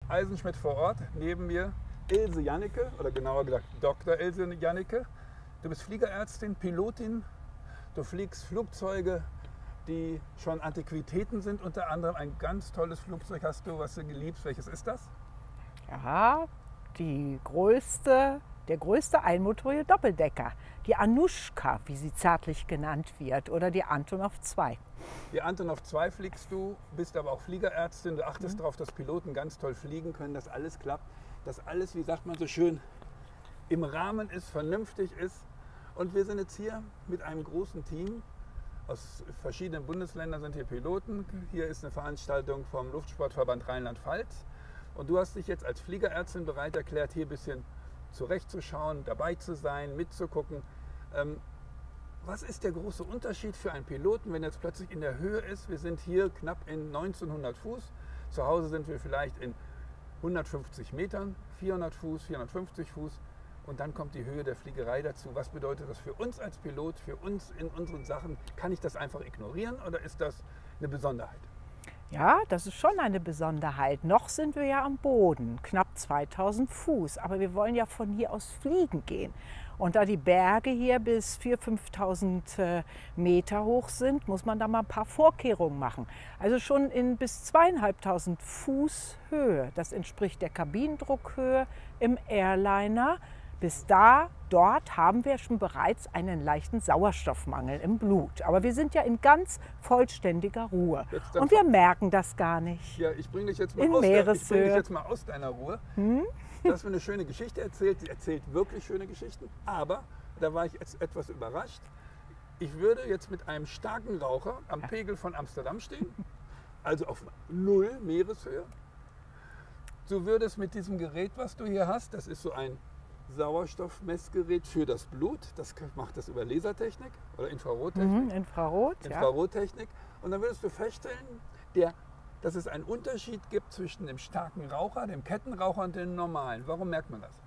Eisenschmidt vor Ort. Neben mir Ilse Janneke, oder genauer gesagt Dr. Ilse Janneke. Du bist Fliegerärztin, Pilotin. Du fliegst Flugzeuge, die schon Antiquitäten sind. Unter anderem ein ganz tolles Flugzeug hast du, was du geliebst. Welches ist das? Ja, der größte einmotorige Doppeldecker, die Anushka, wie sie zärtlich genannt wird, oder die Antonov 2. Die Antonov 2 fliegst du, bist aber auch Fliegerärztin. Du achtest darauf, dass Piloten ganz toll fliegen können, dass alles klappt, dass alles, wie sagt man so schön, im Rahmen ist, vernünftig ist. Und wir sind jetzt hier mit einem großen Team. Aus verschiedenen Bundesländern sind hier Piloten. Hier ist eine Veranstaltung vom Luftsportverband Rheinland-Pfalz. Und du hast dich jetzt als Fliegerärztin bereit erklärt, hier ein bisschen zurechtzuschauen, dabei zu sein, mitzugucken. Was ist der große Unterschied für einen Piloten, wenn er jetzt plötzlich in der Höhe ist? Wir sind hier knapp in 1900 Fuß. Zu Hause sind wir vielleicht in 150 Metern, 400 Fuß, 450 Fuß. Und dann kommt die Höhe der Fliegerei dazu. Was bedeutet das für uns als Pilot, für uns in unseren Sachen? Kann ich das einfach ignorieren oder ist das eine Besonderheit? Ja, das ist schon eine Besonderheit. Noch sind wir ja am Boden, knapp 2000 Fuß. Aber wir wollen ja von hier aus fliegen gehen. Und da die Berge hier bis 4.000, 5.000 Meter hoch sind, muss man da mal ein paar Vorkehrungen machen. Also schon in bis 2.500 Fuß Höhe. Das entspricht der Kabinendruckhöhe im Airliner. Bis dort haben wir schon bereits einen leichten Sauerstoffmangel im Blut. Aber wir sind ja in ganz vollständiger Ruhe. Und wir merken das gar nicht. Ja, ich bringe dich jetzt mal, aus deiner Ruhe. Du hast mir eine schöne Geschichte erzählt. Sie erzählt wirklich schöne Geschichten. Aber da war ich jetzt etwas überrascht. Ich würde jetzt mit einem starken Raucher am Pegel von Amsterdam stehen. Also auf 0 Meereshöhe. Du würdest mit diesem Gerät, was du hier hast, das ist so ein Sauerstoffmessgerät für das Blut. Das macht das über Lasertechnik oder Infrarottechnik. Infrarottechnik. Und dann würdest du feststellen, dass es einen Unterschied gibt zwischen dem starken Raucher, dem Kettenraucher und dem normalen. Warum merkt man das?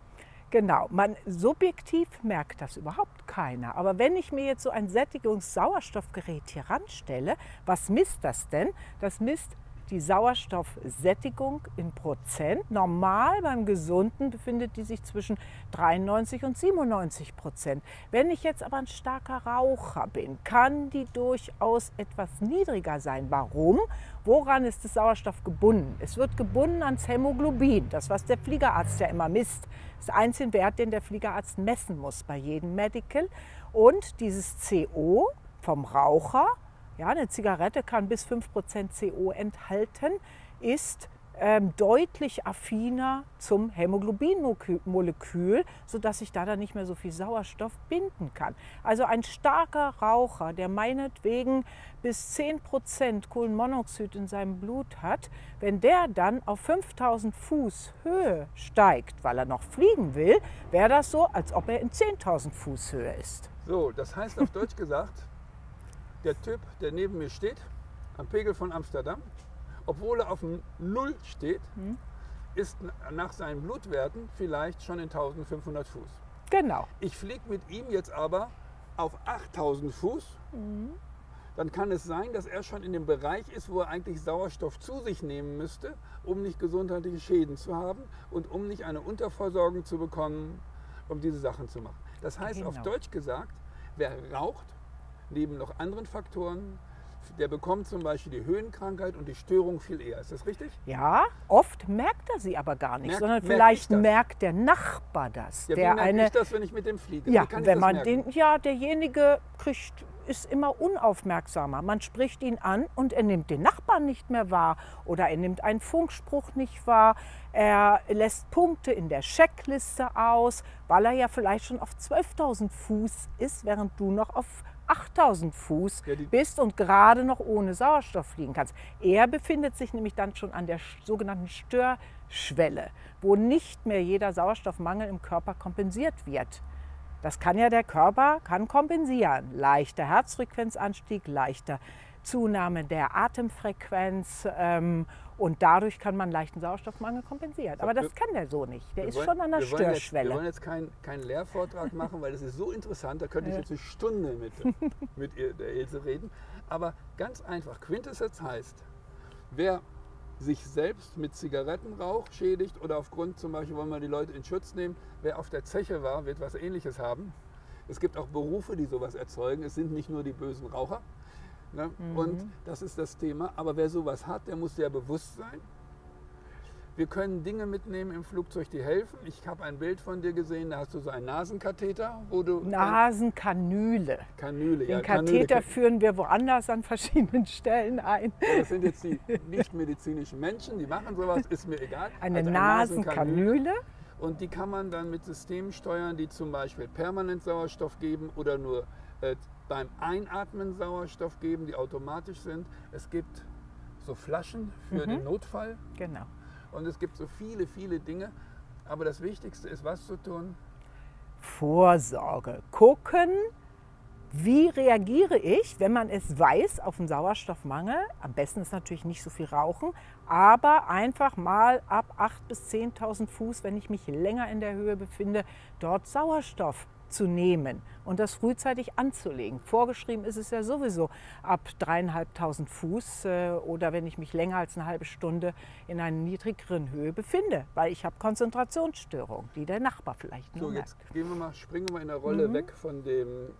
Genau, subjektiv merkt das überhaupt keiner. Aber wenn ich mir jetzt so ein Sättigungssauerstoffgerät hier ranstelle, was misst das denn? Das misst die Sauerstoffsättigung in Prozent. Normal beim Gesunden befindet die sich zwischen 93 und 97%. Wenn ich jetzt aber ein starker Raucher bin, kann die durchaus etwas niedriger sein. Warum? Woran ist das Sauerstoff gebunden? Es wird gebunden ans Hämoglobin, das was der Fliegerarzt ja immer misst. Das ist der einzige Wert, den der Fliegerarzt messen muss bei jedem Medical. Und dieses CO vom Raucher, ja, eine Zigarette kann bis 5% CO enthalten, ist deutlich affiner zum Hämoglobinmolekül, sodass ich da dann nicht mehr so viel Sauerstoff binden kann. Also ein starker Raucher, der meinetwegen bis 10% Kohlenmonoxid in seinem Blut hat, wenn der dann auf 5000 Fuß Höhe steigt, weil er noch fliegen will, wäre das so, als ob er in 10.000 Fuß Höhe ist. So, das heißt auf Deutsch gesagt, der Typ, der neben mir steht, am Pegel von Amsterdam, obwohl er auf dem Null steht, ist nach seinen Blutwerten vielleicht schon in 1500 Fuß. Genau. Ich fliege mit ihm jetzt aber auf 8000 Fuß. Dann kann es sein, dass er schon in dem Bereich ist, wo er eigentlich Sauerstoff zu sich nehmen müsste, um nicht gesundheitliche Schäden zu haben und um nicht eine Unterversorgung zu bekommen, um diese Sachen zu machen. Das heißt auf Deutsch gesagt, wer raucht, neben noch anderen Faktoren, der bekommt zum Beispiel die Höhenkrankheit und die Störung viel eher. Ist das richtig? Ja, oft merkt er sie aber gar nicht, sondern vielleicht merkt der Nachbar das. Ja, wie merke ich das, wenn ich mit dem fliege? Ja, wenn man derjenige ist immer unaufmerksamer. Man spricht ihn an und er nimmt den Nachbarn nicht mehr wahr oder er nimmt einen Funkspruch nicht wahr. Er lässt Punkte in der Checkliste aus, weil er ja vielleicht schon auf 12.000 Fuß ist, während du noch auf 8000 Fuß bist und gerade noch ohne Sauerstoff fliegen kannst. Er befindet sich nämlich dann schon an der sogenannten Störschwelle, wo nicht mehr jeder Sauerstoffmangel im Körper kompensiert wird. Das kann ja der Körper kompensieren. Leichter Herzfrequenzanstieg, leichter Zunahme der Atemfrequenz und dadurch kann man leichten Sauerstoffmangel kompensieren. Aber das kann der so nicht. Der ist schon an der Störschwelle. Wir wollen jetzt keinen Lehrvortrag machen, weil das ist so interessant. Da könnte ich jetzt eine Stunde mit der Ilse reden. Aber ganz einfach, Quintessenz heißt, wer sich selbst mit Zigarettenrauch schädigt oder aufgrund, zum Beispiel wollen wir die Leute in Schutz nehmen, wer auf der Zeche war, wird was Ähnliches haben. Es gibt auch Berufe, die sowas erzeugen. Es sind nicht nur die bösen Raucher. Ne? Und das ist das Thema. Aber wer sowas hat, der muss sehr bewusst sein. Wir können Dinge mitnehmen im Flugzeug, die helfen. Ich habe ein Bild von dir gesehen, da hast du so einen Nasenkatheter, wo du... Nasenkanüle. Kanüle, ja. Den Katheter führen wir woanders an verschiedenen Stellen ein. Ja, das sind jetzt die nicht-medizinischen Menschen, die machen sowas, ist mir egal. Eine Nasenkanüle. Und die kann man dann mit Systemen steuern, die zum Beispiel permanent Sauerstoff geben oder nur beim Einatmen Sauerstoff geben, die automatisch sind. Es gibt so Flaschen für den Notfall. Genau. Und es gibt so viele, viele Dinge. Aber das Wichtigste ist, was zu tun? Vorsorge. Gucken, wie reagiere ich, wenn man es weiß, auf den Sauerstoffmangel. Am besten ist natürlich nicht so viel rauchen, aber einfach mal ab 8.000 bis 10.000 Fuß, wenn ich mich länger in der Höhe befinde, dort Sauerstoff zu nehmen und das frühzeitig anzulegen. Vorgeschrieben ist es ja sowieso ab 3.500 Fuß oder wenn ich mich länger als eine halbe Stunde in einer niedrigeren Höhe befinde, weil ich habe Konzentrationsstörungen, die der Nachbar vielleicht nur merkt. Jetzt springen wir mal in der Rolle weg von dem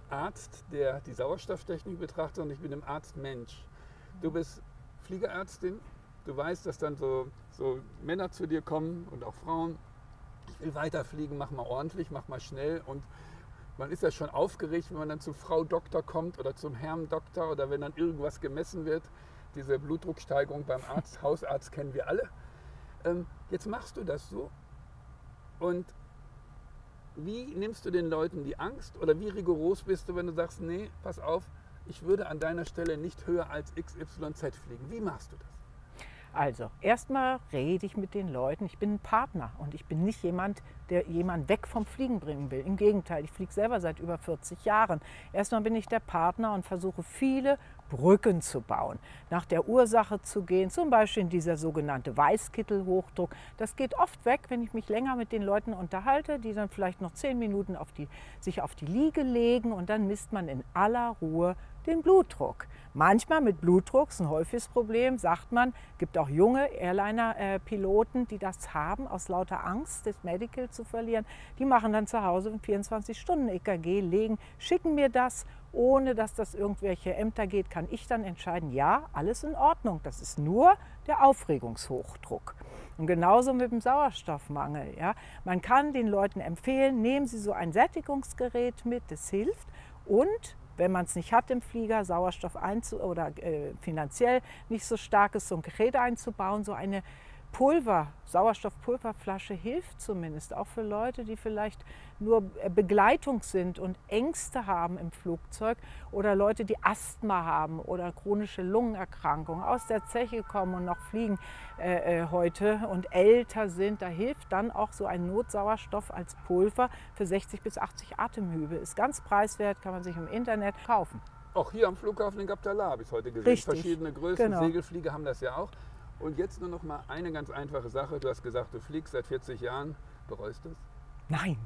Arzt, der die Sauerstofftechnik betrachtet, und ich bin dem Arzt Mensch. Du bist Fliegerärztin, du weißt, dass dann so Männer zu dir kommen und auch Frauen. Ich will weiterfliegen, mach mal ordentlich, mach mal schnell. Und man ist ja schon aufgeregt, wenn man dann zu Frau Doktor kommt oder zum Herrn Doktor oder wenn dann irgendwas gemessen wird. Diese Blutdrucksteigerung beim Arzt, Hausarzt kennen wir alle. Jetzt machst du das so. Und wie nimmst du den Leuten die Angst oder wie rigoros bist du, wenn du sagst, nee, pass auf, ich würde an deiner Stelle nicht höher als XYZ fliegen. Wie machst du das? Also, erstmal rede ich mit den Leuten. Ich bin ein Partner und ich bin nicht jemand, der jemanden weg vom Fliegen bringen will. Im Gegenteil, ich fliege selber seit über 40 Jahren. Erstmal bin ich der Partner und versuche viele Brücken zu bauen, nach der Ursache zu gehen, zum Beispiel in dieser sogenannte Weißkittelhochdruck. Das geht oft weg, wenn ich mich länger mit den Leuten unterhalte, die dann vielleicht noch 10 Minuten sich auf die Liege legen und dann misst man in aller Ruhe den Blutdruck. Manchmal mit Blutdruck, ist ein häufiges Problem, sagt man, gibt auch junge Airliner-Piloten, die das haben, aus lauter Angst, das Medical zu verlieren. Die machen dann zu Hause ein 24-Stunden-EKG, schicken mir das, ohne dass das irgendwelche Ämter geht, kann ich dann entscheiden, ja, alles in Ordnung, das ist nur der Aufregungshochdruck. Und genauso mit dem Sauerstoffmangel. Ja. Man kann den Leuten empfehlen, nehmen Sie so ein Sättigungsgerät mit, das hilft. Und wenn man es nicht hat im Flieger, Sauerstoff oder finanziell nicht so stark ist, so ein Gerät einzubauen, so eine Sauerstoffpulverflasche hilft zumindest auch für Leute, die vielleicht nur Begleitung sind und Ängste haben im Flugzeug oder Leute, die Asthma haben oder chronische Lungenerkrankungen, aus der Zeche kommen und noch fliegen heute und älter sind. Da hilft dann auch so ein Notsauerstoff als Pulver für 60 bis 80 Atemhübe. Ist ganz preiswert, kann man sich im Internet kaufen. Auch hier am Flughafen in Gaptala habe ich es heute gesehen. Richtig, verschiedene Größen, genau. Segelflieger haben das ja auch. Und jetzt nur noch mal eine ganz einfache Sache. Du hast gesagt, du fliegst seit 40 Jahren. Bereust du es? Nein.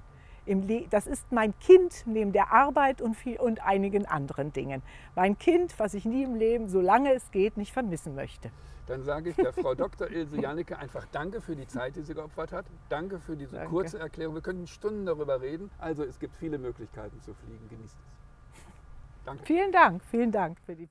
Das ist mein Kind neben der Arbeit und einigen anderen Dingen. Mein Kind, was ich nie im Leben, solange es geht, nicht vermissen möchte. Dann sage ich der Frau Dr. Ilse Janneke einfach danke für die Zeit, die sie geopfert hat. Danke für diese kurze Erklärung. Wir könnten Stunden darüber reden. Also es gibt viele Möglichkeiten zu fliegen. Genießt es. Danke. Vielen Dank für die